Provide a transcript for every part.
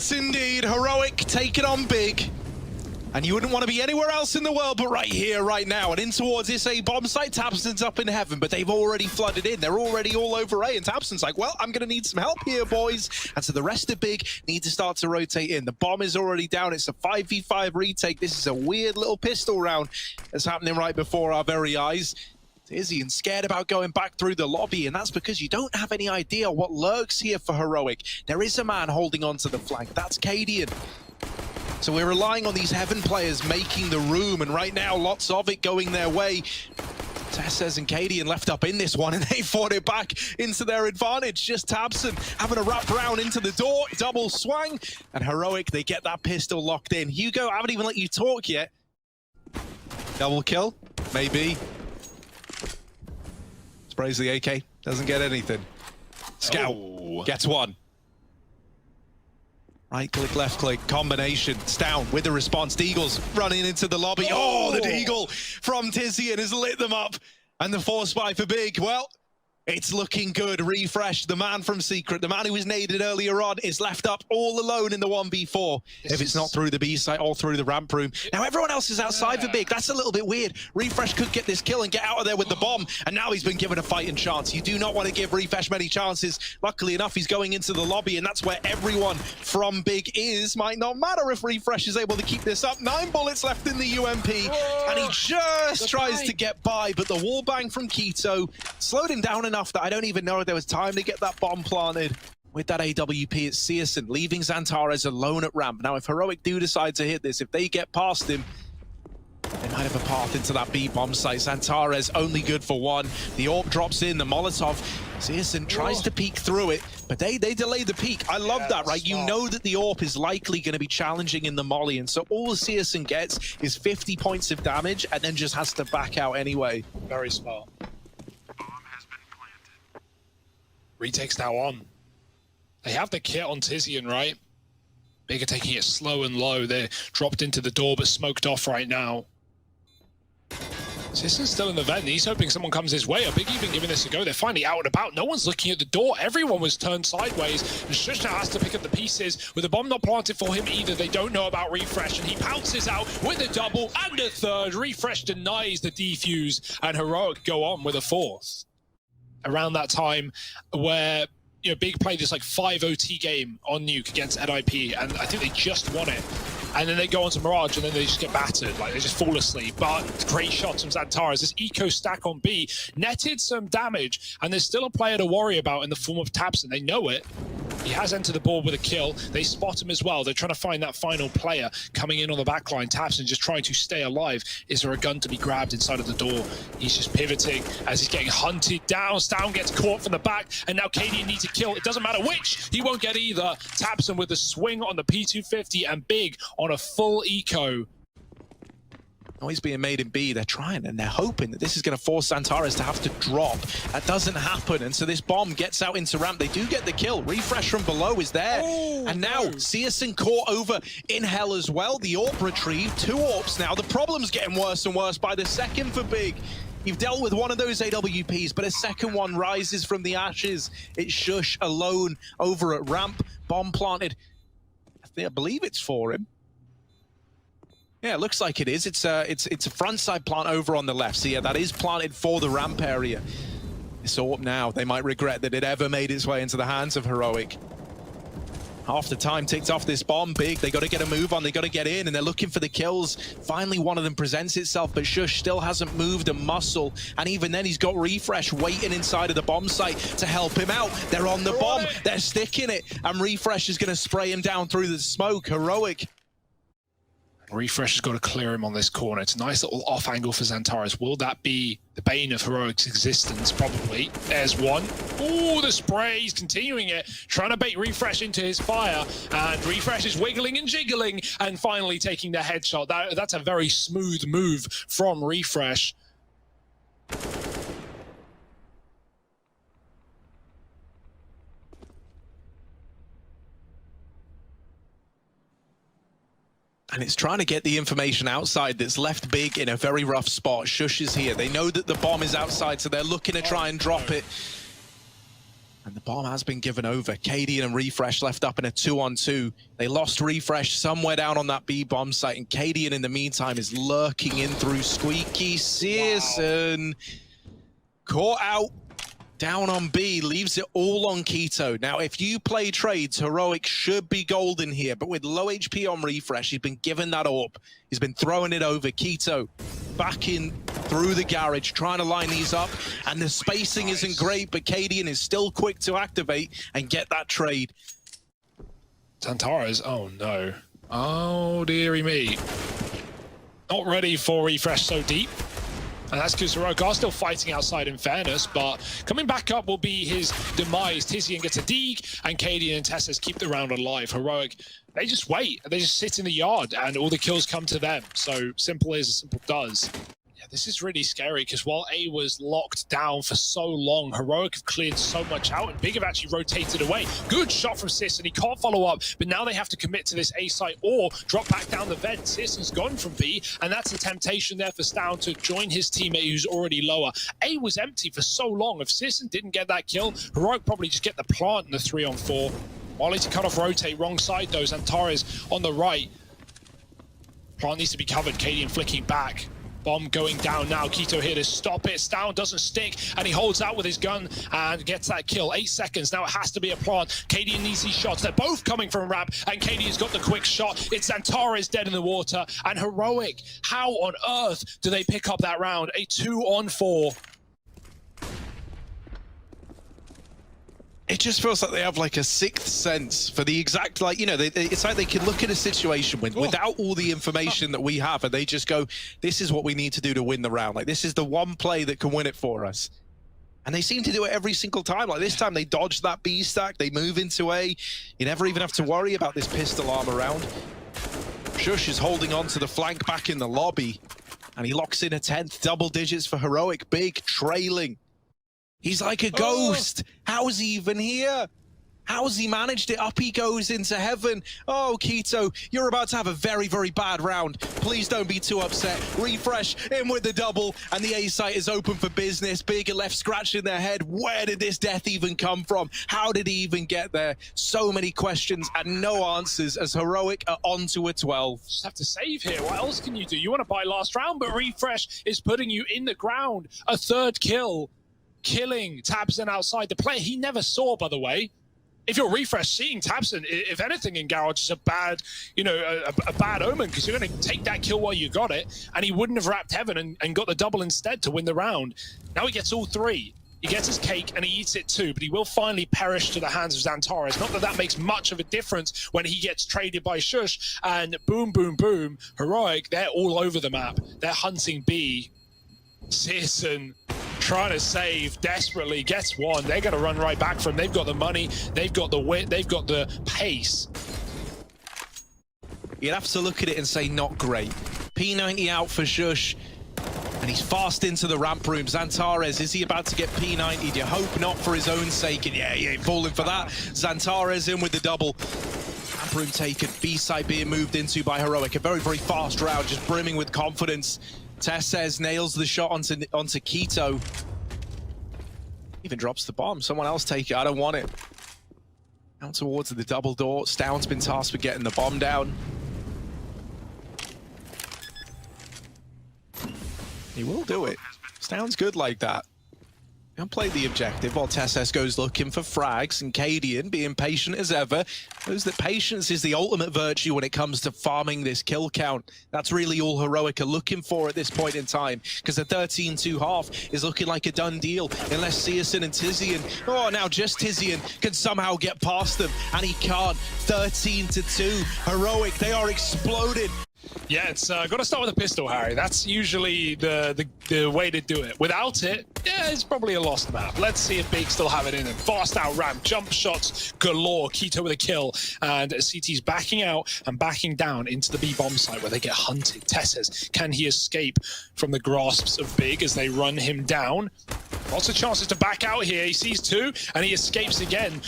Yes, indeed. Heroic, take it on big. And you wouldn't want to be anywhere else in the world but right here, right now. And in towards this A bomb site, tabseN's up in heaven, but they've already flooded in. They're already all over A, and tabseN's like, well, I'm going to need some help here, boys. And so the rest of big need to start to rotate in. The bomb is already down. It's a 5v5 retake. This is a weird little pistol round that's happening right before our very eyes. Izzy and scared about going back through the lobby, and that's because you don't have any idea what lurks here for Heroic. There is a man holding onto the flank. That's Cadian. So we're relying on these Heaven players making the room, and right now, lots of it going their way. Tessez and Cadian left up in this one, and they fought it back into their advantage. Just tabseN having a wrap round into the door, double swang, and Heroic, they get that pistol locked in. Hugo, I haven't even let you talk yet. Double kill? Maybe. Sprays the AK, doesn't get anything. Scout gets one. Right click, left click, combination. It's down with the response. Deagle's running into the lobby. Oh, the Deagle from Tizian has lit them up. And the force spy for big. Well, it's looking good. Refresh, the man from Secret, the man who was naded earlier on, is left up all alone in the 1v4. If it's not through the B site or through the ramp room. Now everyone else is outside for big. That's a little bit weird. Refresh could get this kill and get out of there with the bomb, and now he's been given a fighting chance. You do not want to give Refresh many chances. Luckily enough, he's going into the lobby, and that's where everyone from big is. Might not matter if Refresh is able to keep this up. 9 bullets left in the UMP, and he just tries to get by, but the wall bang from Keto slowed him down enough that I don't even know if there was time to get that bomb planted. With that AWP, it's cyeSN leaving Xantares alone at ramp. Now, if Heroic do decide to hit this, if they get past him, they might have a path into that B bomb site. Xantares only good for one. The AWP drops in, the Molotov. cyeSN tries to peek through it, but they delay the peek. I love that, right? You know that the AWP is likely going to be challenging in the molly, and so all cyeSN gets is 50 points of damage and then just has to back out anyway. Very smart. Retake's now on. They have the kit on Tizian, right? Big are taking it slow and low. They're dropped into the door, but smoked off right now. cyeSN's still in the vent. He's hoping someone comes his way. Big even giving this a go. They're finally out and about. No one's looking at the door. Everyone was turned sideways. And Shush now has to pick up the pieces. With the bomb not planted for him either, they don't know about Refresh. And he pounces out with a double and a third. Refresh denies the defuse. And Heroic go on with a fourth. Around that time where Big played this like 5 OT game on Nuke against NIP, and I think they just won it. And then they go on to Mirage, and then they just get battered. Like, they just fall asleep. But great shots from Xantares. This eco stack on B netted some damage, and there's still a player to worry about in the form of tabseN. They know it. He has entered the board with a kill. They spot him as well. They're trying to find that final player coming in on the backline. tabseN just trying to stay alive. Is there a gun to be grabbed inside of the door? He's just pivoting as he's getting hunted down. Stown gets caught from the back, and now Cadian needs a kill. It doesn't matter which. He won't get either. tabseN with a swing on the P250, and Big on a full eco. Noise being made in B, they're trying and they're hoping that this is going to force Xantares to have to drop. That doesn't happen, and so this bomb gets out into ramp. They do get the kill. Refresh from below is there. And now cyeSN caught over in hell as well. The AWP retrieved. 2 AWPs now. The problem's getting worse and worse by the second for Big. You've dealt with one of those AWPs, but a second one rises from the ashes. It's Shush alone over at ramp. Bomb planted. I believe it's for him. Yeah, it looks like it is. It's a frontside plant over on the left. So yeah, that is planted for the ramp area. It's all up now. They might regret that it ever made its way into the hands of Heroic. Half the time ticked off this bomb. Big, they got to get a move on. They got to get in, and they're looking for the kills. Finally, one of them presents itself, but Shush still hasn't moved a muscle. And even then, he's got Refresh waiting inside of the bomb site to help him out. They're on the bomb. They're sticking it, and Refresh is going to spray him down through the smoke. Heroic. Refresh has got to clear him on this corner. It's a nice little off angle for Xantares. Will that be the bane of Heroic's existence? Probably. There's one. Ooh, the spray. He's continuing it. Trying to bait Refresh into his fire. And Refresh is wiggling and jiggling and finally taking the headshot. That's a very smooth move from Refresh. And it's trying to get the information outside that's left Big in a very rough spot. Shush is here. They know that the bomb is outside, so they're looking to try and drop it. And the bomb has been given over. Cadian and Refresh left up in a 2-on-2. They lost Refresh somewhere down on that B bomb site, and Cadian in the meantime is lurking in through Squeaky. Searson caught out down on B, leaves it all on Keto. Now, if you play trades, Heroic should be golden here, but with low HP on Refresh, he's been given that AWP. He's been throwing it over. Keto back in through the garage, trying to line these up, and the spacing isn't great, but Cadian is still quick to activate and get that trade. Xantares, oh no. Oh dearie me. Not ready for Refresh so deep. And that's because Heroic are still fighting outside in fairness, but coming back up will be his demise. Tizian gets a dig, and Cadian and Tessus keep the round alive. Heroic, they just wait. They just sit in the yard, and all the kills come to them. So simple is, simple does. Yeah, this is really scary, because while A was locked down for so long, Heroic have cleared so much out, and Big have actually rotated away. Good shot from Sis, and he can't follow up, but now they have to commit to this A site or drop back down the vent. Sis has gone from B, and that's a temptation there for Stown to join his teammate who's already lower. A was empty for so long. If Sisson didn't get that kill, Heroic probably just get the plant in the 3-on-4. Molly to cut off rotate, wrong side though. Xantares on the right. Plant needs to be covered, Cadian flicking back. Bomb going down now. Keto here to stop it. Stown doesn't stick, and he holds out with his gun and gets that kill. 8 seconds. Now it has to be a plant. Cadian needs these shots. They're both coming from ramp, and Cadian's got the quick shot. It's Xantares dead in the water. And Heroic, how on earth do they pick up that round? A 2-on-4. It just feels like they have like a sixth sense for the exact, like, you know, it's like they can look at a situation without all the information that we have, and they just go, this is what we need to do to win the round. Like, this is the one play that can win it for us. And they seem to do it every single time. Like this time they dodged that B stack, they move into A. You never even have to worry about this pistol armor round. Shush is holding on to the flank back in the lobby, and he locks in a 10th, double digits for Heroic. Big trailing. He's like a ghost. How is he even here? How has he managed it? Up he goes into heaven. Oh, Keto, you're about to have a very, very bad round. Please don't be too upset. Refresh in with the double, and the A site is open for business. Big are left scratching their head. Where did this death even come from? How did he even get there? So many questions and no answers as Heroic are onto a 12. Just have to save here. What else can you do? You want to buy last round, but Refresh is putting you in the ground. A 3rd kill. Killing Tabson outside. The player he never saw, by the way. If you're Refresh, seeing Tabson, if anything in Garage, is a bad, you know, a bad omen, because you're going to take that kill while you got it, and he wouldn't have wrapped Heaven and got the double instead to win the round. Now he gets all 3. He gets his cake and he eats it too, but he will finally perish to the hands of Xantares. Not that that makes much of a difference when he gets traded by Shush, and boom, boom, boom. Heroic, they're all over the map. They're hunting B. Searson trying to save desperately, gets one. They're going to run right back from him. They've got the money, they've got the wit, they've got the pace. You'd have to look at it and say not great. P90 out for Shush, and he's fast into the ramp room. Xantares, is he about to get P90'd? You hope not for his own sake, and yeah, he ain't falling for that. Xantares in with the double. Ramp room taken, B side being moved into by Heroic. A very, very fast round, just brimming with confidence. Tess says nails the shot onto Keto. Even drops the bomb. Someone else take it. I don't want it. Out towards the double door. Stown's been tasked with getting the bomb down. He will do it. Stown's good like that. He'll play the objective while Tesses goes looking for frags, and Cadian, being patient as ever, knows that patience is the ultimate virtue when it comes to farming this kill count. That's really all Heroic are looking for at this point in time, because the 13-2 half is looking like a done deal, unless Searson and Tizian, oh, now just Tizian can somehow get past them, and he can't. 13-2. Heroic, they are exploding. Yeah, it's got to start with a pistol, Harry. That's usually the way to do it. Without it, yeah, it's probably a lost map. Let's see if Big still have it in him. Fast out ramp, jump shots galore. Keto with a kill, and CT's backing out and backing down into the B bomb site where they get hunted. Tesses, can he escape from the grasps of Big as they run him down? Lots of chances to back out here. He sees 2 and he escapes again.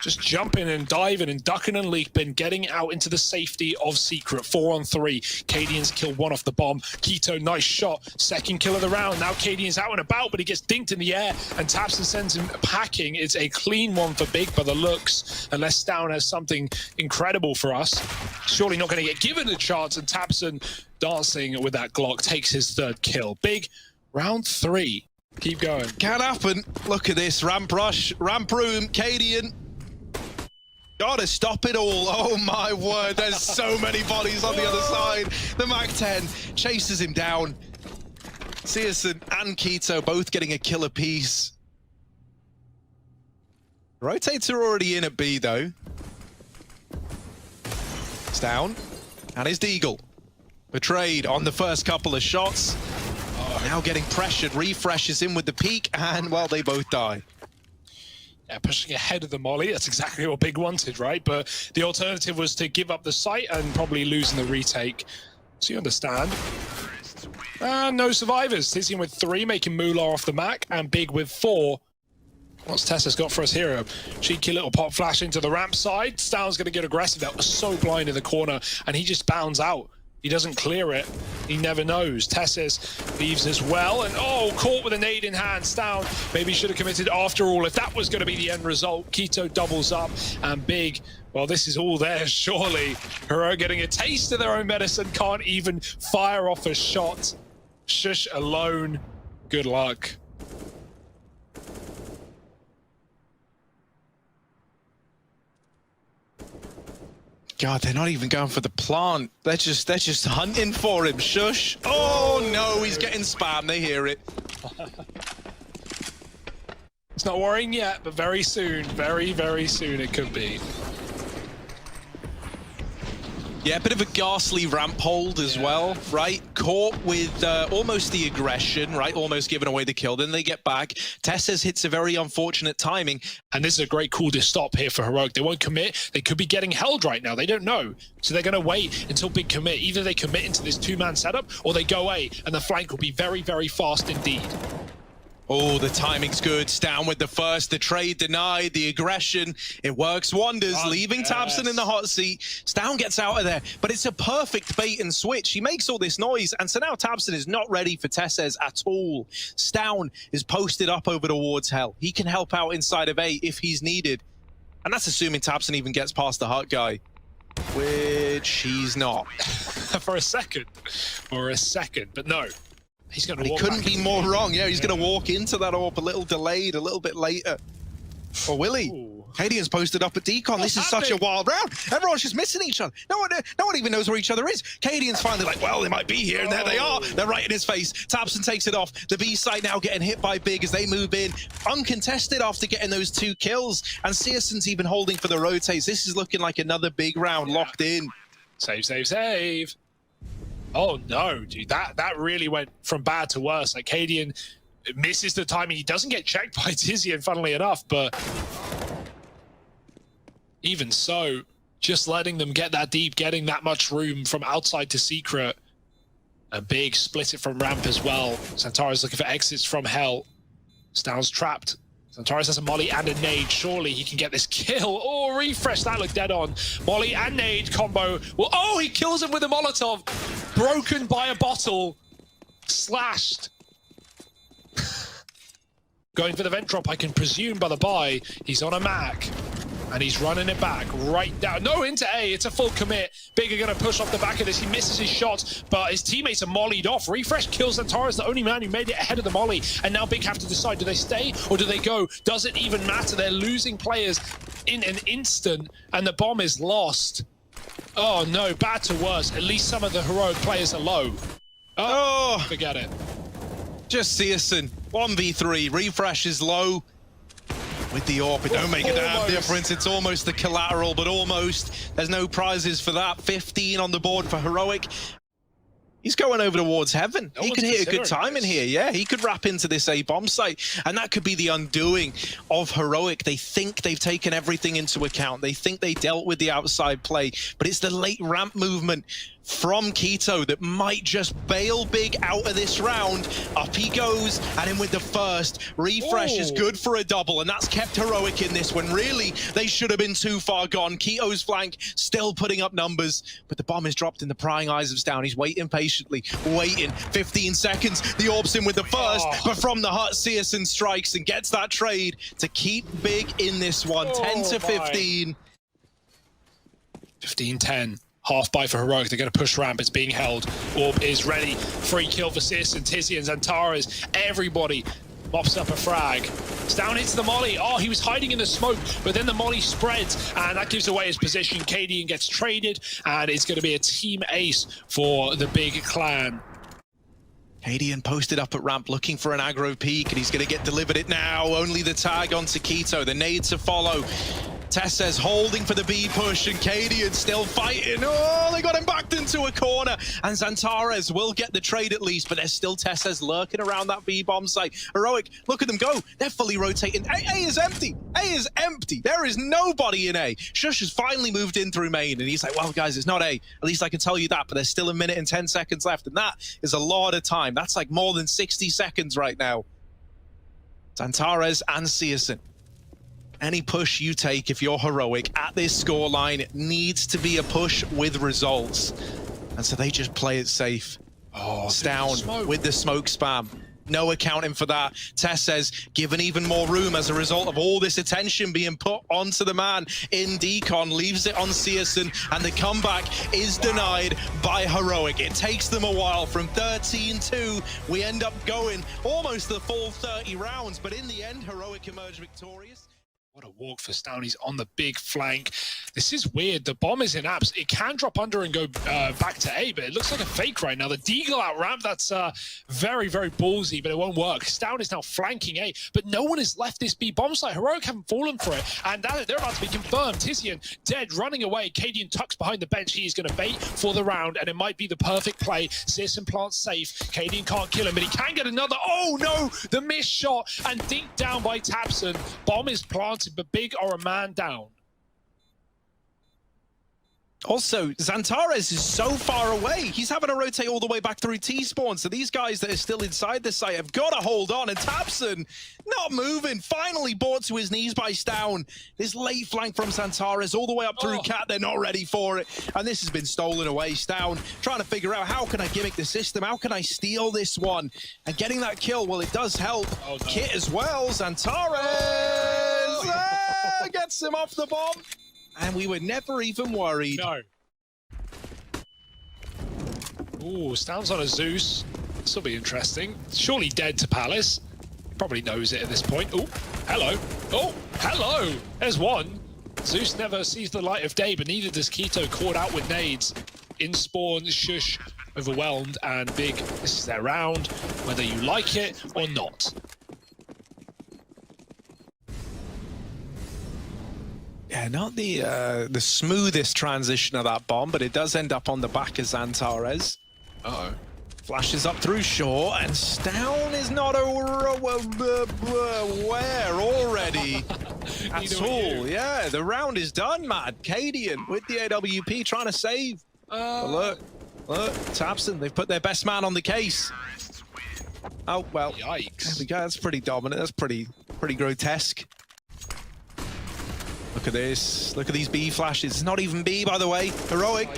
Just jumping and diving and ducking and leaping, getting out into the safety of Secret. 4-on-3. Cadian's kill one off the bomb. Keto, nice shot. Second kill of the round. Now Cadian's out and about, but he gets dinked in the air, and tabseN sends him packing. It's a clean one for Big by the looks, unless Stown has something incredible for us. Surely not going to get given a chance, and tabseN dancing with that Glock takes his third kill. Big, round 3. Keep going. Can happen. Look at this. Ramp rush, ramp room, Cadian. Gotta stop it all. Oh my word, there's so many bodies on the other side. The MAC-10 chases him down. seosin and Keto both getting a kill apiece. Rotates are already in at B though. It's down. And his Deagle. Betrayed on the first couple of shots. Now getting pressured. Refreshes in with the peak, and well, they both die. Yeah, pushing ahead of the molly. That's exactly what Big wanted, right? But the alternative was to give up the site and probably losing the retake. So you understand. No survivors. Tizian with 3, making moolah off the Mac, and Big with 4. What's Tessa's got for us here? A cheeky little pop flash into the ramp side. Stown's going to get aggressive. That was so blind in the corner, and he just bounds out. He doesn't clear it. He never knows. Tesses leaves as well. And oh, caught with a nade in hand. Stown maybe should have committed after all if that was going to be the end result. Keto doubles up, and Big, well, this is all theirs, surely. Hero getting a taste of their own medicine. Can't even fire off a shot. Shush alone. Good luck. God, they're not even going for the plant. They're just hunting for him. Shush. Oh no, he's getting spammed. They hear it. It's not worrying yet, but very soon, very, very soon it could be. Yeah, a bit of a ghastly ramp hold as well, right? Caught with almost the aggression, right? Almost giving away the kill. Then they get back. Tesses hits a very unfortunate timing. And this is a great call to stop here for Heroic. They won't commit. They could be getting held right now. They don't know. So they're going to wait until Big commit. Either they commit into this 2-man setup, or they go A, and the flank will be very, very fast indeed. Oh, the timing's good. Stown with the first, the trade denied, the aggression. It works wonders, leaving tabseN in the hot seat. Stown gets out of there, but it's a perfect bait and switch. He makes all this noise, and so now tabseN is not ready for Tesses at all. Stown is posted up over towards Hell. He can help out inside of A if he's needed. And that's assuming tabseN even gets past the hut guy, which he's not. For a second, but no. He's going to He couldn't be more wrong. Yeah, he's going to walk into that AWP a little delayed, a little bit later. Or will he? Cadian's posted up at Decon. This is such a wild round. Everyone's just missing each other. No one even knows where each other is. Cadian's finally like, well, they might be here, and there they are. They're right in his face. tabseN takes it off. The B side now getting hit by Big as they move in. Uncontested after getting those 2 kills. And seosin's even holding for the rotates. This is looking like another big round locked in. Save, save, save. Oh no, dude, that really went from bad to worse. Like, Cadian misses the timing. He doesn't get checked by Tizian, funnily enough, but even so, just letting them get that deep, getting that much room from outside to Secret. A Big split it from ramp as well. Xantara's looking for exits from Hell. Stown's trapped. Xantara has a molly and a nade. Surely he can get this kill. Oh, refresh. That looked dead on. Molly and nade combo. Well, oh, he kills him with a Molotov. Broken by a bottle. Slashed. Going for the vent drop, I can presume by the buy. He's on a Mac. And he's running it back right down. No, into A. It's a full commit. Big are going to push off the back of this. He misses his shot, but his teammates are mollied off. Refresh kills Xantara's the only man who made it ahead of the molly. And now Big have to decide, do they stay or do they go? Does it even matter? They're losing players in an instant, and the bomb is lost. Oh, no. Bad to worse. At least some of the Heroic players are low. Oh, forget it. Just seosin. 1v3. Refresh is low. With the AWP, it don't make a damn difference. It's almost the collateral, but almost. There's no prizes for that. 15 on the board for Heroic. He's going over towards heaven. He could hit a good time in here. Yeah, he could wrap into this A bomb site, and that could be the undoing of Heroic. They think they've taken everything into account. They think they dealt with the outside play, but it's the late ramp movement from Quito that might just bail Big out of this round. Up he goes, and in with the first. Refresh is good for a double, and that's kept Heroic in this one. Really, they should have been too far gone. Quito's flank still putting up numbers, but the bomb is dropped in the prying eyes of Stown. He's waiting patiently, waiting. 15 seconds, the Orb's in with the first, but from the hut, Searson strikes and gets that trade to keep Big in this one. 10 to 15. 15-10. Half buy for Heroic. They're going to push ramp. It's being held. Orb is ready. Free kill for Searson, Tizzy, and Xantares. Everybody mops up a frag. Stown hits the molly. Oh, he was hiding in the smoke, but then the molly spreads, and that gives away his position. Cadian gets traded, and it's going to be a team ace for the Big clan. Cadian posted up at ramp looking for an aggro peek, and he's going to get delivered it now. Only the tag onto Quito. The nade to follow. Tessez holding for the B push, and Cadian still fighting. Oh, they got him backed into a corner, and Xantares will get the trade at least, but there's still Tessez lurking around that B bomb site. Heroic, look at them go. They're fully rotating. A is empty. A is empty. There is nobody in A. Shush has finally moved in through main, and he's like, well, guys, it's not A. At least I can tell you that, but there's still a minute and 10 seconds left, and that is a lot of time. That's like more than 60 seconds right now. Xantares and Searson. Any push you take if you're Heroic at this scoreline needs to be a push with results. And so they just play it safe. Oh, Stown with the smoke spam. No accounting for that. Tess says, given even more room as a result of all this attention being put onto the man in Decon, leaves it on Searson, and the comeback is denied by Heroic. It takes them a while. From 13-2, we end up going almost the full 30 rounds, but in the end, Heroic emerged victorious. What a walk for Stown. He's on the big flank. This is weird. The bomb is in apps. It can drop under and go back to A, but it looks like a fake right now. The Deagle out ramp, that's very, very ballsy, but it won't work. Stown is now flanking A, but no one has left this B bomb site. Heroic haven't fallen for it, and they're about to be confirmed. Tizian dead, running away. Cadian tucks behind the bench. He is going to bait for the round, and it might be the perfect play. Searson plants safe. Cadian can't kill him, but he can get another. Oh no! The missed shot, and dinked down by Tabson. Bomb is planted, but Big are a man down. Also, Xantares is so far away. He's having to rotate all the way back through T-spawn. So these guys that are still inside the site have got to hold on. And Tabson not moving. Finally brought to his knees by Stown. This late flank from Xantares all the way up through Cat. They're not ready for it. And this has been stolen away. Stown trying to figure out, how can I gimmick the system? How can I steal this one? And getting that kill, well, it does help. Kit as well. Xantares gets him off the bomb. And we were never even worried. No. Ooh, Stown's on a Zeus. This will be interesting. Surely dead to Palace. He probably knows it at this point. Oh, hello. Oh, hello. There's one. Zeus never sees the light of day, but neither does Quito, caught out with nades. In spawn, Shush overwhelmed, and Big, this is their round, whether you like it or not. Yeah, not the smoothest transition of that bomb, but it does end up on the back of Xantares. Uh-oh. Flashes up through shore, and Stown is not aware already at all. Yeah, the round is done, man. Cadian with the AWP trying to save. Look, Tabson, they've put their best man on the case. Oh, well, yikes. There we go. That's pretty dominant. That's pretty grotesque. Look at this. Look at these B flashes. It's not even B, by the way. Heroic.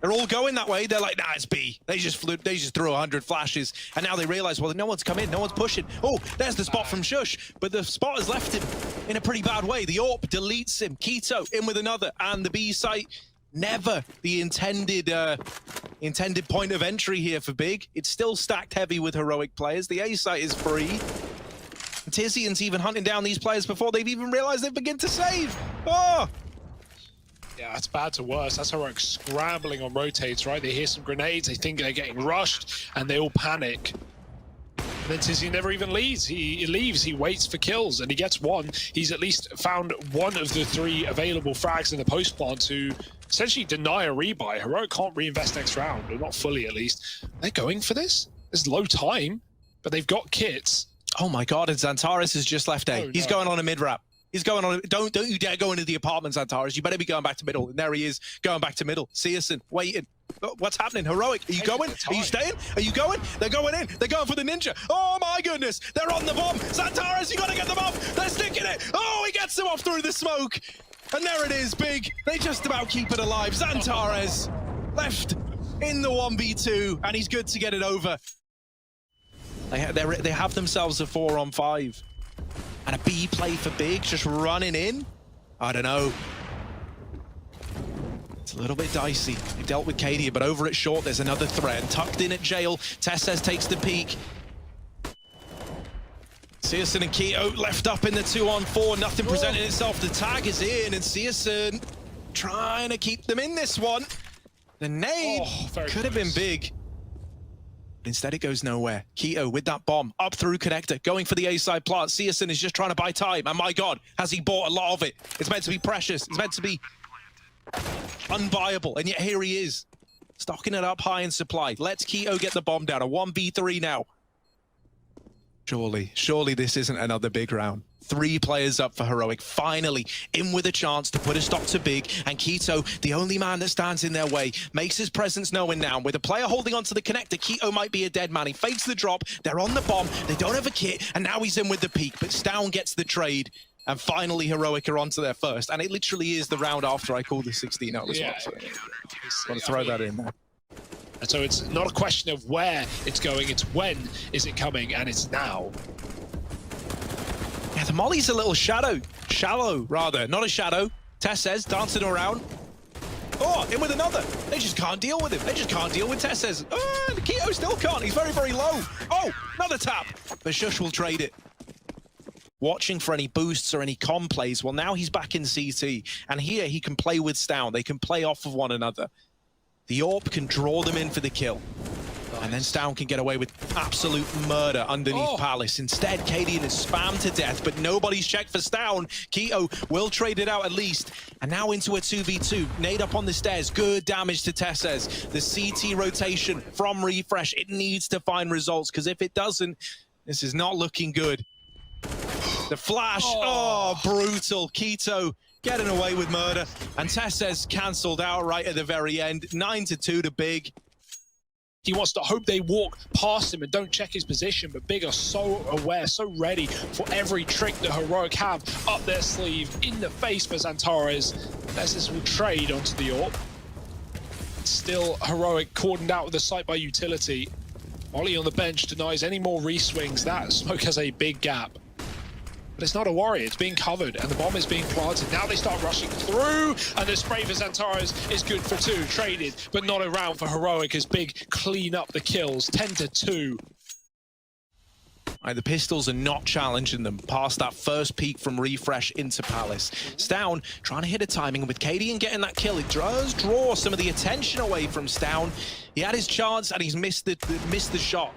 They're all going that way. They're like, nah, it's B. They just threw 100 flashes. And now they realize, well, no one's come in. No one's pushing. Oh, there's the spot from Shush. But the spot has left him in a pretty bad way. The AWP deletes him. Quito in with another. And the B site, never the intended point of entry here for Big. It's still stacked heavy with Heroic players. The A site is free. Tizian's even hunting down these players before they've even realized they begin to save. Oh! Yeah, it's bad to worse. That's Heroic scrambling on rotates, right? They hear some grenades, they think they're getting rushed, and they all panic. And then Tizian never even leaves. He leaves, he waits for kills, and he gets one. He's at least found one of the 3 available frags in the post plant to essentially deny a rebuy. Heroic can't reinvest next round, or not fully at least. They're going for this? There's low time, but they've got kits. Oh my god, and Xantares has just left A. He's going on a mid-wrap. He's going on. Don't you dare go into the apartments, Antares. You better be going back to middle. And there he is, going back to middle. Searson, waiting. What's happening? Heroic, are you going? Are you staying? Are you going? They're going in. They're going for the ninja. Oh my goodness. They're on the bomb. Antares, you gotta get them off. They're sticking it. Oh, he gets them off through the smoke. And there it is, big. They just about keep it alive. Antares left in the 1v2, and he's good to get it over. They have themselves a 4-on-5. And a B play for Big, just running in. I don't know. It's a little bit dicey. They dealt with Cadia, but over at short, there's another threat. Tucked in at jail, Tesses takes the peek. Searson and Keto left up in the 2-on-4. Nothing presenting itself. The tag is in, and Searson trying to keep them in this one. The nade could have been big. Instead, it goes nowhere. Keto with that bomb up through connector, going for the A-side plant. Searson is just trying to buy time. And my God, has he bought a lot of it? It's meant to be precious. It's meant to be unbuyable. And yet here he is, stocking it up high in supply. Let's Keto get the bomb down. A 1v3 now. Surely this isn't another big round. 3 players up for Heroic, finally in with a chance to put a stop to Big, and Keto, the only man that stands in their way, makes his presence known now. With a player holding onto the connector, Keto might be a dead man. He fakes the drop, they're on the bomb, they don't have a kit, and now he's in with the peak, but Stown gets the trade, and finally Heroic are onto their first, and it literally is the round after I called the 16 out as well. So I want to throw that in there. And so it's not a question of where it's going, it's when is it coming, and it's now. Yeah, the molly's a little shallow rather, not a shadow. Tesses dancing around. Oh, in with another. They just can't deal with him. They just can't deal with Tesses. Oh, Keto still can't. He's very, very low. Oh, another tap. But Shush will trade it. Watching for any boosts or any com plays. Well, now he's back in CT. And here he can play with Stown. They can play off of one another. The AWP can draw them in for the kill. Nice. And then Stown can get away with absolute murder underneath Palace. Instead, Cadian is spammed to death, but nobody's checked for Stown. Keto will trade it out at least. And now into a 2v2. Nade up on the stairs. Good damage to Tesses. The CT rotation from Refresh. It needs to find results, because if it doesn't, this is not looking good. The flash. Oh, brutal. Keto getting away with murder, and Tesses cancelled out right at the very end. 9-2 to Big. He wants to hope they walk past him and don't check his position, but Big are so aware, so ready for every trick that Heroic have up their sleeve, in the face for Antares. Tesses will trade onto the AWP. Still Heroic cordoned out with the site by utility. Ollie on the bench denies any more re-swings. That smoke has a big gap. But it's not a worry, it's being covered, and the bomb is being planted. Now they start rushing through, and the spray for Antares is good for 2. Traded, but not a round for Heroic as Big clean up the kills. 10-2. Right, the pistols are not challenging them past that first peak from Refresh into Palace. Stown trying to hit a timing, and with Cadian getting that kill, it does draw some of the attention away from Stown. He had his chance, and he's missed the shot.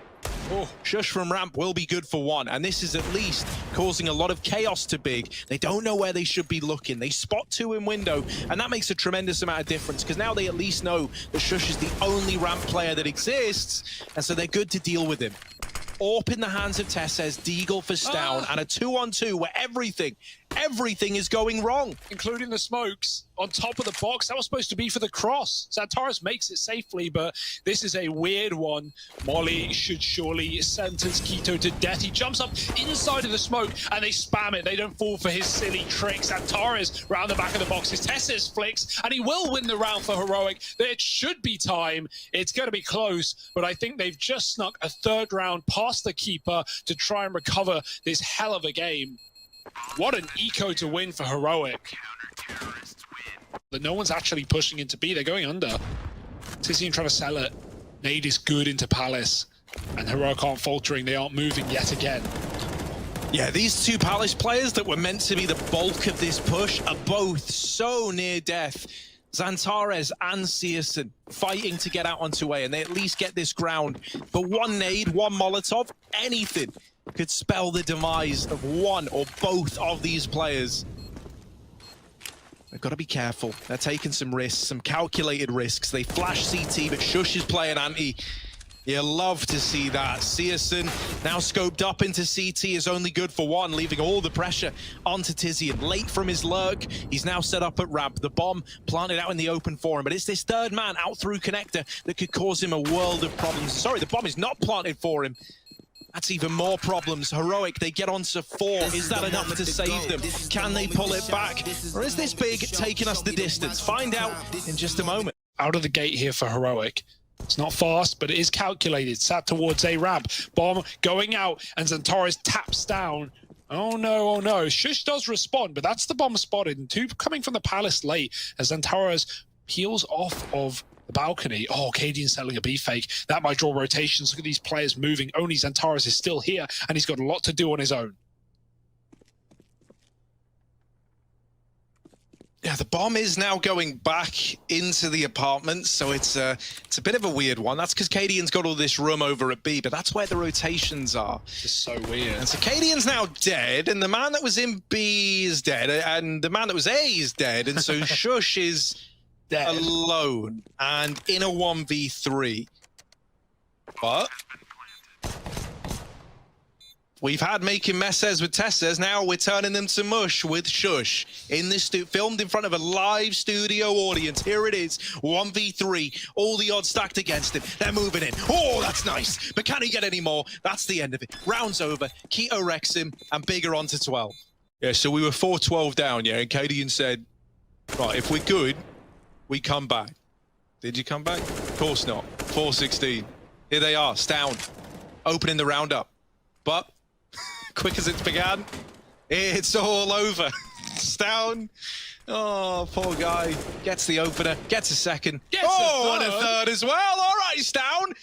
Oh, Shush from ramp will be good for 1, and this is at least causing a lot of chaos to Big. They don't know where they should be looking. They spot 2 in window, and that makes a tremendous amount of difference, because now they at least know that Shush is the only ramp player that exists, and so they're good to deal with him. AWP in the hands of Tesses, Deagle for Stown, and a 2-on-2 where everything is going wrong. Including the smokes on top of the box. That was supposed to be for the cross. Antares makes it safely, but this is a weird one. Molly should surely sentence Keto to death. He jumps up inside of the smoke, and they spam it. They don't fall for his silly tricks. Antares round the back of the box. His Tesses flicks, and he will win the round for Heroic. It should be time. It's going to be close, but I think they've just snuck a 3rd round past the keeper to try and recover this hell of a game. What an eco to win for Heroic. But no one's actually pushing into B. They're going under. Tizian trying to sell it. Nade is good into Palace. And Heroic aren't faltering. They aren't moving yet again. Yeah, these 2 Palace players that were meant to be the bulk of this push are both so near death. Antares and Searson fighting to get out onto A, and they at least get this ground. But 1 nade, 1 Molotov, anything could spell the demise of 1 or both of these players. They've got to be careful. They're taking some risks, some calculated risks. They flash CT, but Shush is playing anti. You love to see that. Searson now scoped up into CT is only good for one, leaving all the pressure onto Tizian. Late from his lurk, he's now set up at ramp. The bomb planted out in the open for him, but it's this third man out through connector that could cause him a world of problems. Sorry, the bomb is not planted for him. That's even more problems. Heroic, they get onto 4. Is that enough to save them? Can they pull it back? Or is this big taking us the distance? Find out in just a moment. Out of the gate here for Heroic. It's not fast, but it is calculated. Sat towards a ramp. Bomb going out, and Xantares taps down. Oh no, oh no. Shush does respond, but that's the bomb spotted. And 2 coming from the palace late as Xantares peels off of the balcony. Oh, Cadian's selling a B fake. That might draw rotations. Look at these players moving. Only Xantares is still here, and he's got a lot to do on his own. Yeah, the bomb is now going back into the apartment, so it's a bit of a weird one. That's because Cadian's got all this room over at B, but that's where the rotations are. It's just so weird. And so Cadian's now dead, and the man that was in B is dead, and the man that was A is dead, and so Shush is dead alone and in a 1v3. But we've had making messes with Tesses, now we're turning them to mush with Shush. In this filmed in front of a live studio audience. Here it is, 1v3, all the odds stacked against him. They're moving in. Oh, that's nice. But can he get any more? That's the end of it. Round's over, Keto wrecks him, and Big are on to 12. Yeah, so we were 4-12 down, yeah, and Cadian said, right, if we're good, we come back. Did you come back? Of course not. 4-16. Here they are, Stown, opening the roundup. But quick as it began, it's all over. Stown, oh, poor guy, gets the opener, gets a second. And a third as well. All right, Stown.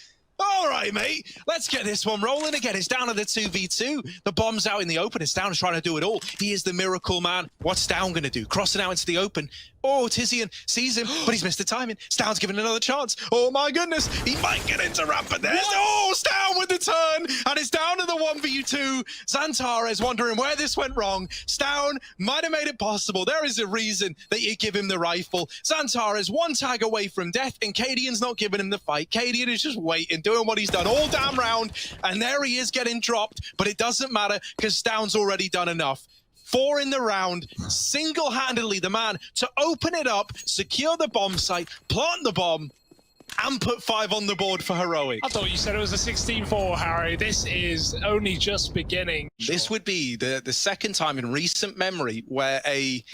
All right, mate, let's get this one rolling again. It's down to the 2v2. The bomb's out in the open. Stown is trying to do it all. He is the miracle man. What's Stown going to do? Crossing out into the open. Oh, Tizian sees him, but he's missed the timing. Stown's given another chance. Oh, my goodness. He might get into ramp, but there's... Oh, Stown with the turn, and it's down to the 1v2. Xantares wondering where this went wrong. Stown might have made it possible. There is a reason that you give him the rifle. Xantares one tag away from death, and Cadian's not giving him the fight. Cadian is just waiting, doing what he's done all damn round, and there he is getting dropped, but it doesn't matter because Stown's already done enough. 4 in the round, single-handedly the man to open it up, secure the bomb site, plant the bomb, and put 5 on the board for Heroic. I thought you said it was a 16-4, Harry. This is only just beginning. This would be the second time in recent memory where a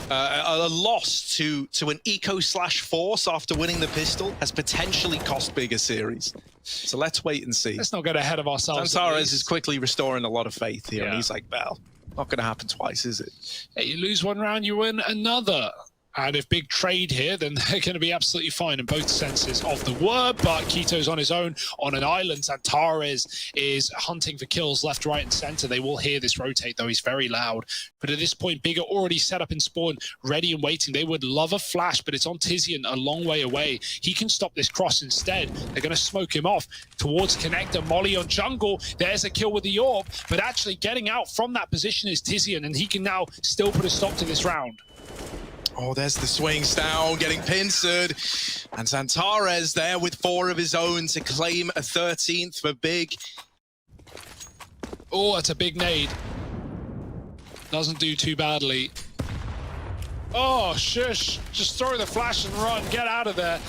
loss to an eco/force after winning the pistol has potentially cost Big a series. So let's wait and see. Let's not get ahead of ourselves. Xantares is quickly restoring a lot of faith here, and he's like, well, not going to happen twice, is it? Hey, you lose one round, you win another. And if Big trade here, then they're going to be absolutely fine in both senses of the word. But Keto's on his own on an island. Xantares is hunting for kills left, right, and center. They will hear this rotate, though. He's very loud. But at this point, Big are already set up in spawn, ready and waiting. They would love a flash, but it's on Tizian a long way away. He can stop this cross instead. They're going to smoke him off towards connector. Molly on jungle. There's a kill with the orb. But actually getting out from that position is Tizian, and he can now still put a stop to this round. Oh, there's the swing. Stown getting pincered. And Xantares there with 4 of his own to claim a 13th for Big. Oh, that's a big nade. Doesn't do too badly. Oh, shush. Just throw the flash and run. Get out of there.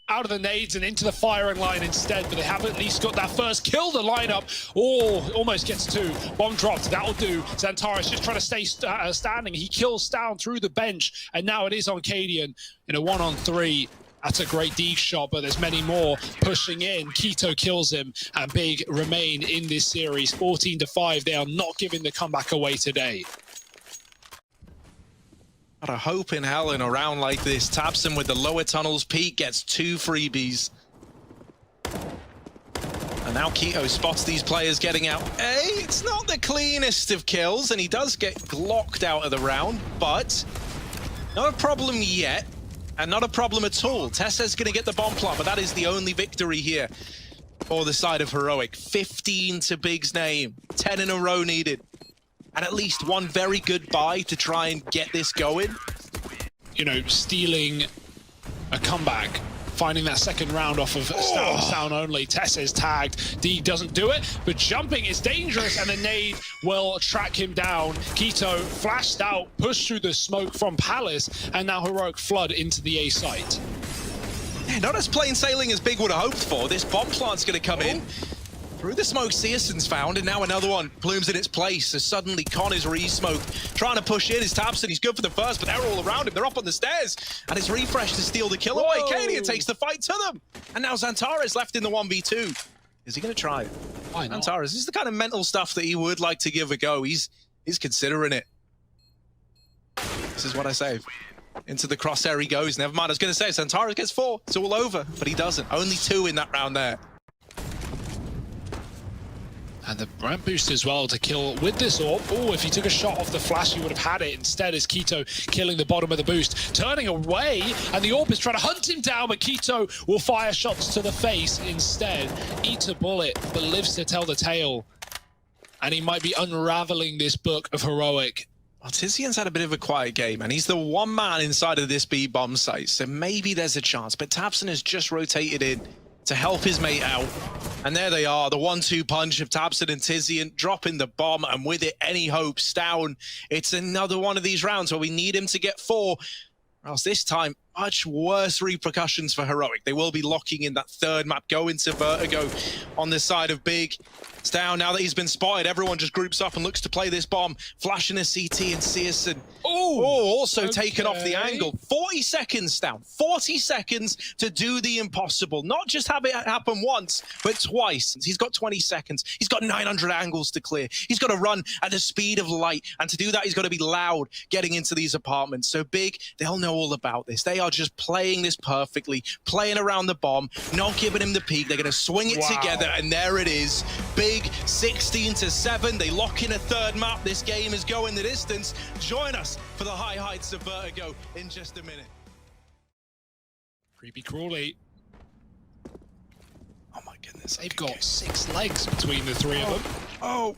Out of the nades and into the firing line instead, but they have at least got that first kill. The lineup, oh, almost gets 2. Bomb dropped, that'll do. Xantares just trying to stay standing. He kills Stown through the bench, and now it is on Cadian in a 1-on-3. That's a great deep shot, but there's many more pushing in. Keto kills him, and Big remain in this series. 14-5, they are not giving the comeback away today. What a hope in hell in a round like this. Taps him with the lower tunnels. Pete gets 2 freebies. And now Keto spots these players getting out. It's not the cleanest of kills, and he does get glocked out of the round, but not a problem yet, and not a problem at all. Tessa's going to get the bomb plot, but that is the only victory here for the side of Heroic. 15 to Big's name. 10 in a row needed. And at least one very good buy to try and get this going. You know, stealing a comeback finding that second round off of Stown only. Tess is tagged. D doesn't do it, but jumping is dangerous, and the nade will track him down. Keto flashed out, pushed through the smoke from Palace, and now Heroic flood into the A site. Yeah, not as plain sailing as Big would have hoped for. This bomb plant's going to come in. Through the smoke, Searson's found, and now another one blooms in its place. So suddenly, Con is re-smoked, trying to push in. His Tabson, he's good for the first, but they're all around him. They're up on the stairs, and it's refresh to steal the kill away. Cadian takes the fight to them, and now Xantares left in the 1v2. Is he going to try it? Why not? Xantares, this is the kind of mental stuff that he would like to give a go. He's considering it. This is what I say. Into the crosshair he goes. Never mind, I was going to say, Xantares gets 4. It's all over, but he doesn't. Only 2 in that round there. And the ramp boost as well to kill with this orb. Oh, if he took a shot off the flash, he would have had it. Instead, is Keto killing the bottom of the boost, turning away, and the orb is trying to hunt him down, but Keto will fire shots to the face instead. Eats a bullet, but lives to tell the tale. And he might be unraveling this book of Heroic. Well, Tizian's had a bit of a quiet game, and he's the one man inside of this B bomb site, so maybe there's a chance. But Tabson has just rotated in to help his mate out. And there they are, the 1-2 punch of Tabson and Tizian, dropping the bomb, and with it, any hopes down. It's another one of these rounds where we need him to get 4, or else this time, much worse repercussions for Heroic. They will be locking in that third map, go into Vertigo on the side of Big. It's down now that he's been spotted. Everyone just groups up and looks to play this bomb. Flashing a CT and Searson. Also taken off the angle. 40 seconds down. 40 seconds to do the impossible. Not just have it happen once, but twice. He's got 20 seconds. He's got 900 angles to clear. He's got to run at the speed of light. And to do that, he's got to be loud getting into these apartments. So Big, they'll know all about this. They are just playing this perfectly, playing around the bomb, not giving him the peek. They're going to swing it together, and there it is. Big 16-7. They lock in a third map. This game is going the distance. Join us for the high heights of Vertigo in just a minute. Creepy crawly. Oh my goodness. They've got 6 legs between the 3 of them. Oh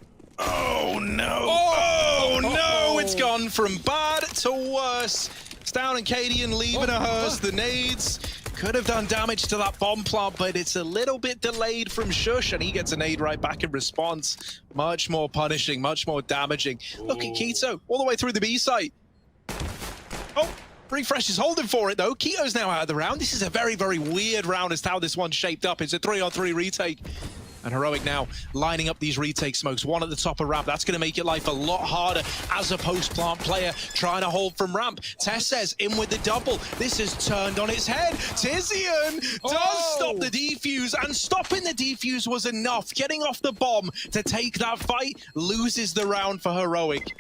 no! It's gone from bad to worse. Stown and Cadian leaving a hearse. The nades could have done damage to that bomb plant, but it's a little bit delayed from Shush, and he gets a nade right back in response. Much more punishing, much more damaging. Look at Keto, all the way through the B site. Oh, Refresh is holding for it, though. Keto's now out of the round. This is a very, very weird round as to how this one's shaped up. It's a 3-on-3 retake. And Heroic now lining up these retake smokes. One at the top of ramp. That's going to make it life a lot harder as a post-plant player trying to hold from ramp. Tess says in with the double. This is turned on its head. Tizian does stop the defuse, and stopping the defuse was enough. Getting off the bomb to take that fight loses the round for Heroic.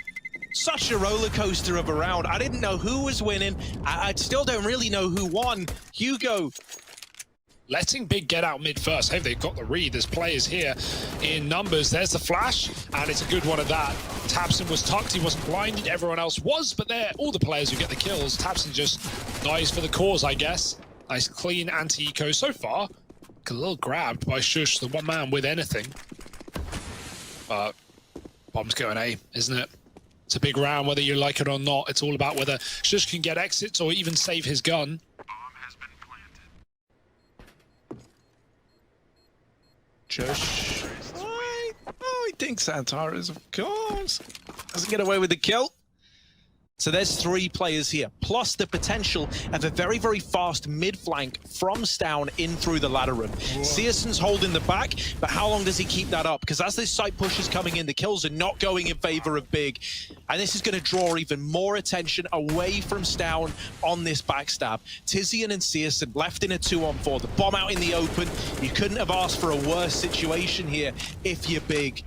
Such a roller coaster of a round. I didn't know who was winning. I still don't really know who won. Hugo. Letting Big get out mid first. Hey, they've got the read. There's players here in numbers. There's the flash, and it's a good one at that. Tabson was tucked. He wasn't blinded. Everyone else was, but they're all the players who get the kills. Tabson just dies for the cause, I guess. Nice clean anti-eco so far. A little grabbed by Shush, the one man with anything. But bomb's going A, isn't it? It's a big round, whether you like it or not. It's all about whether Shush can get exits or even save his gun. Shush. Oh, he thinks Xantares, of course. Doesn't get away with the kill. So there's 3 players here, plus the potential of a very, very fast mid-flank from Stown in through the ladder room. Searson's holding the back, but how long does he keep that up? Because as this site push is coming in, the kills are not going in favor of Big. And this is going to draw even more attention away from Stown on this backstab. Tizian and Searson left in a 2-on-4. The bomb out in the open. You couldn't have asked for a worse situation here if you're Big.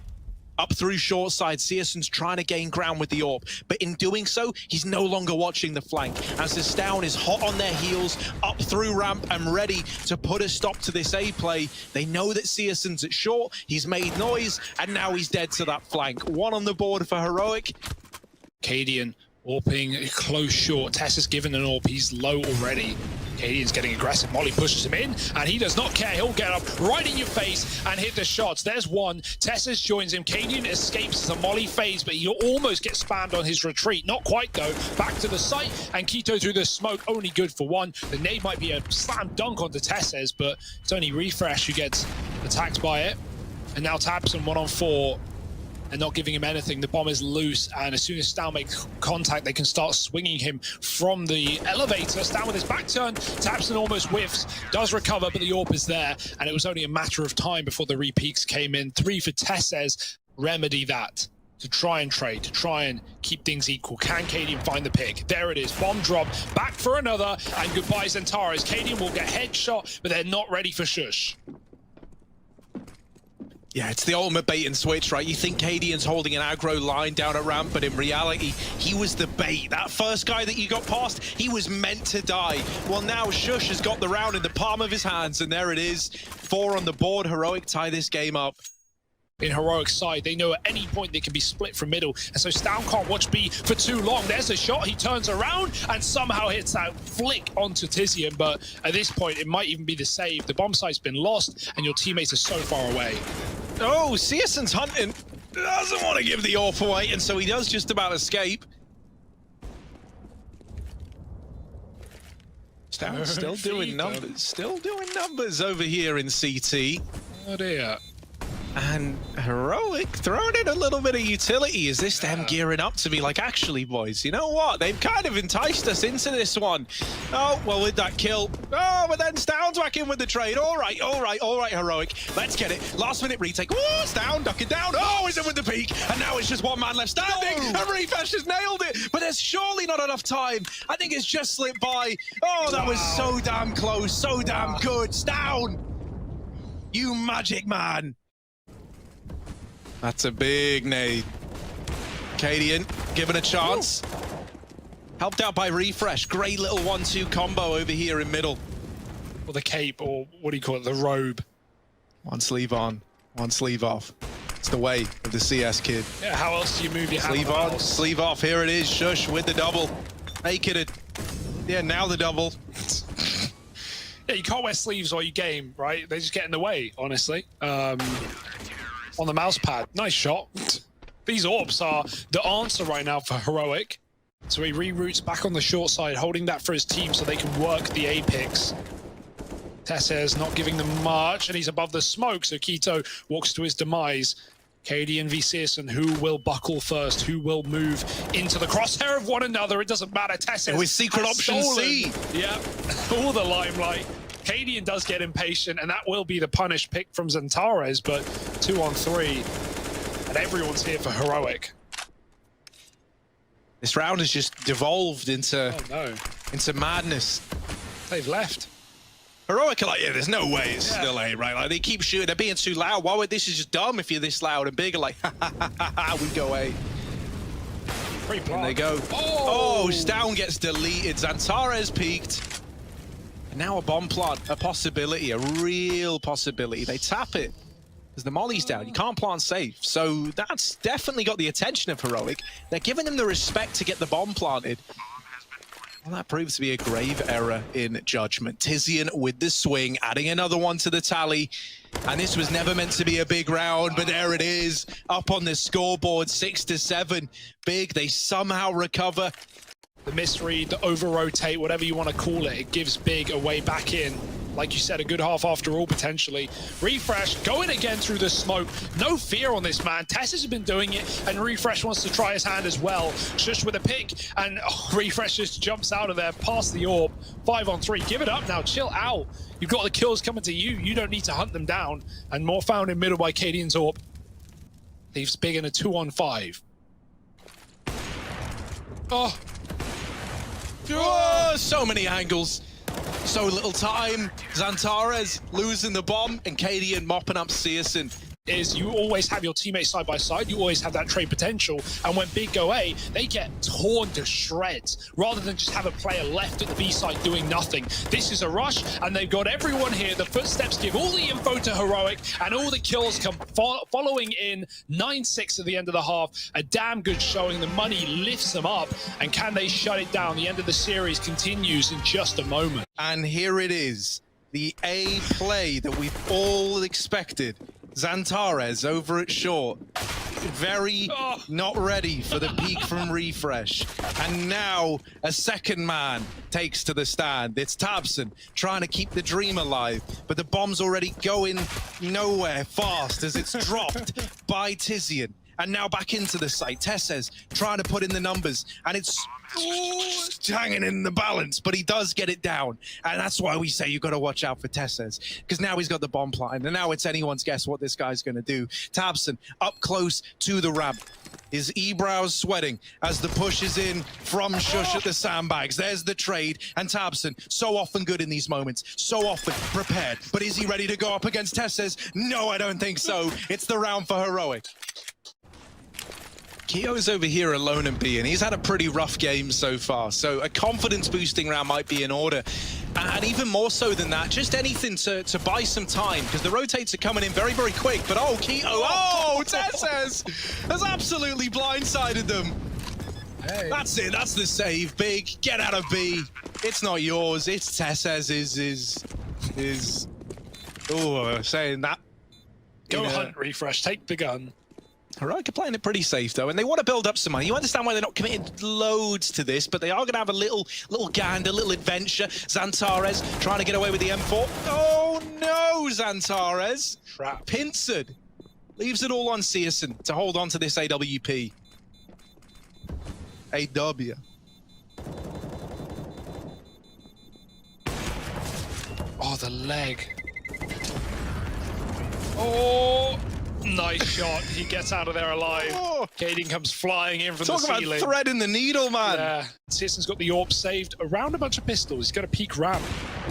Up through short side, Searson's trying to gain ground with the AWP, but in doing so, he's no longer watching the flank, as the Stown is hot on their heels, up through ramp and ready to put a stop to this A play. They know that Searson's at short, he's made noise, and now he's dead to that flank. 1 on the board for Heroic. Cadian AWPing close short. Tess has given an AWP, he's low already. Cadian's getting aggressive. Molly pushes him in, and he does not care. He'll get up right in your face and hit the shots. There's one. Tessus joins him. Cadian escapes as a Molly phase, but he'll almost get spammed on his retreat. Not quite, though. Back to the site, and Keto through the smoke, only good for one. The nade might be a slam dunk onto Tessus, but it's only Refresh who gets attacked by it. And now Tabson 1-on-4. And not giving him anything. The bomb is loose, and as soon as Stow makes contact, they can start swinging him from the elevator. Stow with his back turn, Tabson almost whiffs, does recover, but the AWP is there, and it was only a matter of time before the repeaks came in. 3 for Tesses, remedy that. To try and trade, to try and keep things equal. Can Cadian find the pick? There it is, bomb drop, back for another, and goodbye Zentares. Cadian will get headshot, but they're not ready for Shush. Yeah, it's the ultimate bait and switch, right? You think Cadian's holding an aggro line down a ramp, but in reality, he was the bait. That first guy that you got past, he was meant to die. Well, now Shush has got the round in the palm of his hands, and there it is. 4 on the board. Heroic tie this game up. In Heroic's side, they know at any point they can be split from middle, and so Stow can't watch B for too long. There's a shot, he turns around and somehow hits that flick onto Tizian, but at this point, it might even be the save. The bomb site's been lost, and your teammates are so far away. Oh, Searson's hunting. Doesn't want to give the AWP away, and so he does just about escape. Stow still doing numbers. Still doing numbers over here in CT. Oh dear. And Heroic throwing in a little bit of utility. Is this them gearing up to be like, actually, boys, you know what? They've kind of enticed us into this one. Oh, well, with that kill. Oh, but then Stown's back in with the trade. All right, Heroic. Let's get it. Last minute retake. Oh, Stown ducking down. Oh, he's in with the peak. And now it's just one man left standing. And Refresh has nailed it. But there's surely not enough time. I think it's just slipped by. Oh, that was so damn close. So damn good. Stown, you magic man. That's a big nade. Cadian given a chance. Helped out by Refresh. Great little 1-2 combo over here in middle. Or the cape, or what do you call it, the robe. One sleeve on, one sleeve off. It's the way of the CS kid. Yeah, how else do you move your hand? Sleeve on, sleeve off. Here it is. Shush with the double. Make it. Yeah, now the double. Yeah, you can't wear sleeves while you game, right? They just get in the way, honestly. On the mouse pad. Nice shot. These AWPs are the answer right now for Heroic. So he reroutes back on the short side, holding that for his team so they can work the A picks. Tesses not giving them much, and he's above the smoke, so Keto walks to his demise. Cadian v Searson, who will buckle first? Who will move into the crosshair of one another? It doesn't matter. Tesses with secret option C. Yeah, all the limelight. Cadian does get impatient, and that will be the punish pick from Zentares, but 2-on-3, and everyone's here for Heroic. This round has just devolved into, into madness. They've left. Heroic are like, yeah, there's no way it's still A, right? Like, they keep shooting, they're being too loud. Why would this is just dumb if you're this loud and bigger? Like, we go A. And they go. Oh, Stown gets deleted. Zentares peaked. Now a bomb plant, a possibility, a real possibility. They tap it as the molly's down. You can't plant safe. So that's definitely got the attention of Heroic. They're giving them the respect to get the bomb planted. Well, that proves to be a grave error in judgment. Tizian with the swing, adding another one to the tally. And this was never meant to be a big round, but there it is. Up on the scoreboard, 6-7. Big, they somehow recover. The misread, the over-rotate, whatever you want to call it, it gives Big a way back in. Like you said, a good half after all, potentially. Refresh going again through the smoke. No fear on this man. Tess has been doing it, and Refresh wants to try his hand as well. Shush with a pick, and Refresh just jumps out of there, past the AWP. 5-on-3. Give it up now. Chill out. You've got the kills coming to you. You don't need to hunt them down. And more found in middle by Cadian's AWP. Leaves Big in a 2-on-5. Oh. Oh, so many angles, so little time. Zentares losing the bomb, and Cadian mopping up Searson. is you always have your teammates side by side, you always have that trade potential, and when Big go A, they get torn to shreds, rather than just have a player left at the B side doing nothing. This is a rush, and they've got everyone here. The footsteps give all the info to Heroic, and all the kills come following in. 9-6 at the end of the half, a damn good showing. The money lifts them up, and can they shut it down? The end of the series continues in just a moment. And here it is, the A play that we've all expected. Xantares over at short, very not ready for the peak from refresh. And now a second man takes to the stand. It's Tabson trying to keep the dream alive, but the bomb's already going nowhere fast as it's dropped by Tizian. And now back into the site. Tesses trying to put in the numbers, and it's hanging in the balance, but he does get it down. And that's why we say you've got to watch out for Tesses, because now he's got the bomb planted, and now it's anyone's guess what this guy's going to do. Tabson up close to the ramp. His eyebrows sweating as the push is in from Shush at the sandbags. There's the trade, and Tabson, so often good in these moments, so often prepared. But is he ready to go up against Tesses? No, I don't think so. It's the round for Heroic. Keo's over here alone in B, and he's had a pretty rough game so far. So a confidence-boosting round might be in order. And even more so than that, just anything to buy some time, because the rotates are coming in very, very quick. But Tesses has absolutely blindsided them. Hey. That's it, that's the save. Big, get out of B. It's not yours, it's Tesses's. Saying that. Go hunt, refresh, take the gun. Heroic are playing it pretty safe, though, and they want to build up some money. You understand why they're not committing loads to this, but they are going to have a little gander, little adventure. Xantares trying to get away with the M4. Oh, no, Xantares. Trap. Pincered. Leaves it all on Searson to hold on to this AWP. AW. Oh, the leg. Oh. Nice shot. He gets out of there alive. Cadian comes flying in from the ceiling. Talk about thread in the needle, man. Yeah. Searson's got the AWP saved around a bunch of pistols. He's got a peek ramp.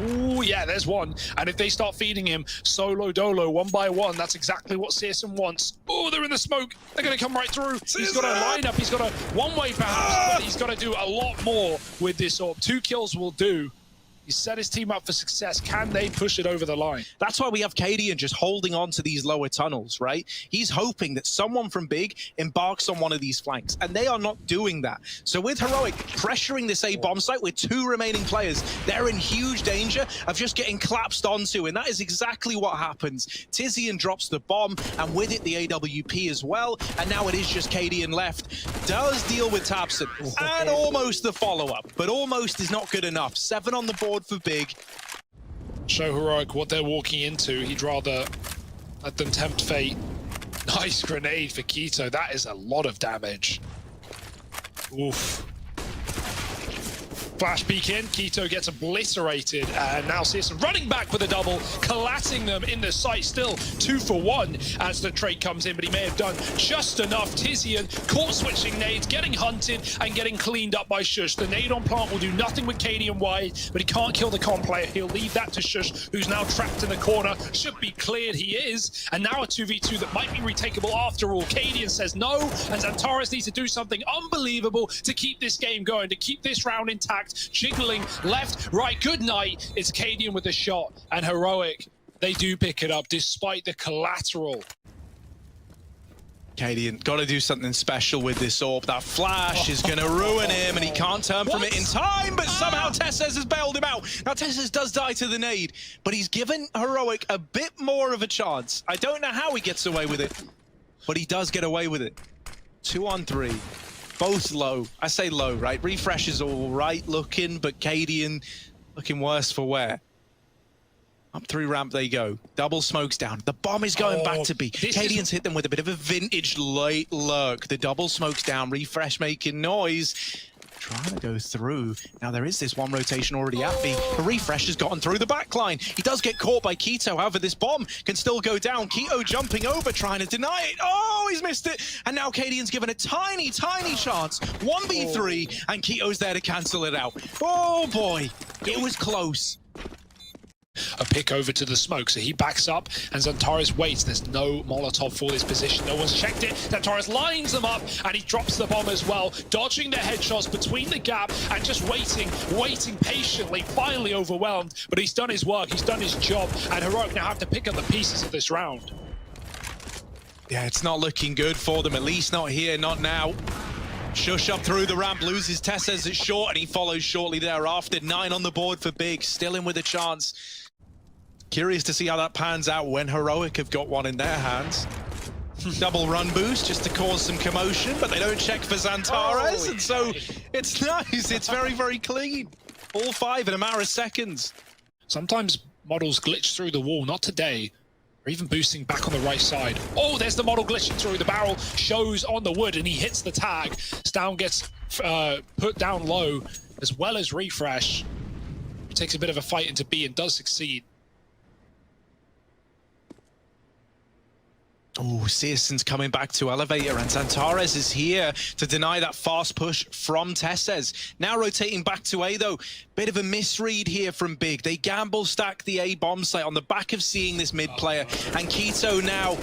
Ooh, yeah, there's one. And if they start feeding him solo dolo, one by one, that's exactly what Searson wants. Oh, they're in the smoke. They're going to come right through. He's got a lineup. He's got a one-way bounce, but he's got to do a lot more with this AWP. 2 kills will do. He set his team up for success. Can they push it over the line? That's why we have Cadian just holding on to these lower tunnels, right? He's hoping that someone from Big embarks on one of these flanks, and they are not doing that. So with Heroic pressuring this A bomb site with 2 remaining players, they're in huge danger of just getting collapsed onto, and that is exactly what happens. Tizian drops the bomb, and with it the AWP as well, and now it is just Cadian left. Does deal with Tabson, and almost the follow-up, but almost is not good enough. 7 on the board for Big. Show Heroic what they're walking into. He'd rather let them tempt fate. Nice grenade for Keto. That is a lot of damage. Oof. Flash peek in, Keto gets obliterated, and now Searson running back with a double, collapsing them in the site, still 2 for 1 as the trade comes in, but he may have done just enough. Tizian caught switching nades, getting hunted and getting cleaned up by Shush. The nade on plant will do nothing with Cadian wide, but he can't kill the comp player. He'll leave that to Shush, who's now trapped in the corner. Should be cleared, he is, and now a 2v2 that might be retakeable after all. Cadian says no, and Xantares needs to do something unbelievable to keep this game going, to keep this round intact. Jiggling left, right, good night. It's Cadian with a shot, and Heroic, they do pick it up despite the collateral. Cadian, got to do something special with this AWP. That flash is going to ruin him, and he can't turn from it in time, but somehow Tesses has bailed him out. Now, Tesses does die to the nade, but he's given Heroic a bit more of a chance. I don't know how he gets away with it, but he does get away with it. 2 on 3. Both low. I say low, right? Refresh is all right looking, but Cadian looking worse for wear. Up through ramp they go. Double smokes down. The bomb is going back to B. Cadian's hit them with a bit of a vintage late lurk. The double smokes down. Refresh making noise. Trying to go through. Now there is this one rotation already at B. The refresh has gotten through the backline. He does get caught by Keto. However, this bomb can still go down. Keto jumping over, trying to deny it. Oh, he's missed it. And now Cadian's given a tiny, tiny chance. 1v3, and Keto's there to cancel it out. Oh boy, it was close. a pick over to the smoke. So he backs up and Xantares waits. There's no Molotov for this position. No one's checked it. Xantares lines them up and he drops the bomb as well, dodging the headshots between the gap and just waiting patiently, finally overwhelmed. But he's done his work, he's done his job, and Heroic now have to pick up the pieces of this round. Yeah, it's not looking good for them, at least not here, not now. Shush up through the ramp, loses Tesses at short, and he follows shortly thereafter. 9 on the board for Big, still in with a chance. Curious to see how that pans out when Heroic have got one in their hands. Double run boost just to cause some commotion, but they don't check for Xantares, and so it's nice. It's very, very clean. All 5 in a matter of seconds. Sometimes models glitch through the wall, not today. Or even boosting back on the right side. Oh, there's the model glitching through. The barrel shows on the wood and he hits the tag. Stown gets put down low as well as Refresh. He takes a bit of a fight into B and does succeed. Oh, Searson's coming back to Elevator, and Xantares is here to deny that fast push from Tesses. Now rotating back to A, though. Bit of a misread here from Big. They gamble stack the A bomb site on the back of seeing this mid player, and Keto now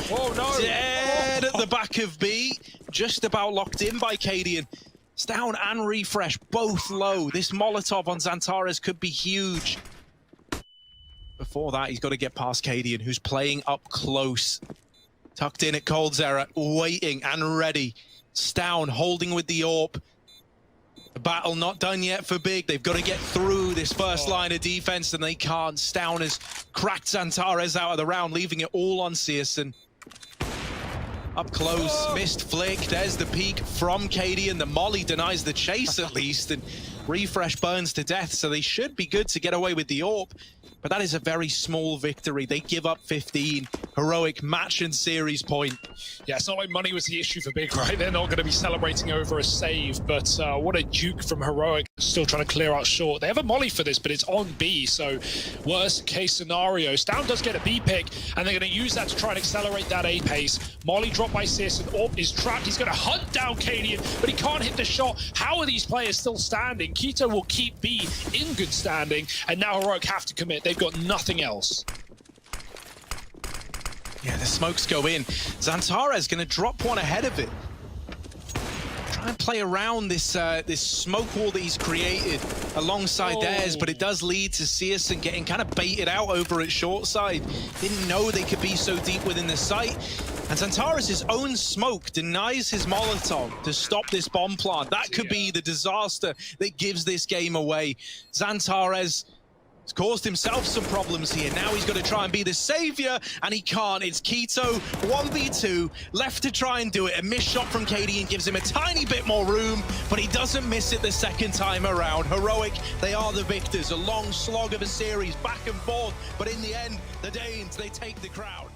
dead at the back of B. Just about locked in by Cadian. Stown and Refresh both low. This Molotov on Xantares could be huge. Before that, he's got to get past Cadian, who's playing up close. Tucked in at Coldzera, waiting and ready. Stown holding with the AWP. The battle not done yet for Big. They've got to get through this first line of defense, and they can't. Stown has cracked Xantares out of the round, leaving it all on Searson. Up close, missed flick. There's the peek from Cadian. The molly denies the chase at least, and Refresh burns to death, so they should be good to get away with the AWP. But that is a very small victory. They give up 15. Heroic match and series point. Yeah, it's not like money was the issue for Big, right? They're not going to be celebrating over a save, but what a juke from Heroic. Still trying to clear out short. They have a molly for this, but it's on B, so worst case scenario. Stown does get a B pick, and they're going to use that to try and accelerate that A pace. Molly dropped by Searson. AWP is trapped. He's going to hunt down Cadian, but he can't hit the shot. How are these players still standing? Keto will keep B in good standing, and now Heroic have to commit. They've got nothing else. Yeah, the smokes go in. Xantares going to drop one ahead of it. Try and play around this this smoke wall that he's created alongside theirs, but it does lead to Searson getting kind of baited out over at short side. Didn't know they could be so deep within the site. And Xantares' own smoke denies his Molotov to stop this bomb plant. That could be the disaster that gives this game away. Xantares has caused himself some problems here. Now he's got to try and be the savior, and he can't. It's Keto, 1v2, left to try and do it. A missed shot from Cadian gives him a tiny bit more room, but he doesn't miss it the second time around. Heroic, they are the victors. A long slog of a series, back and forth, but in the end, the Danes, they take the crown.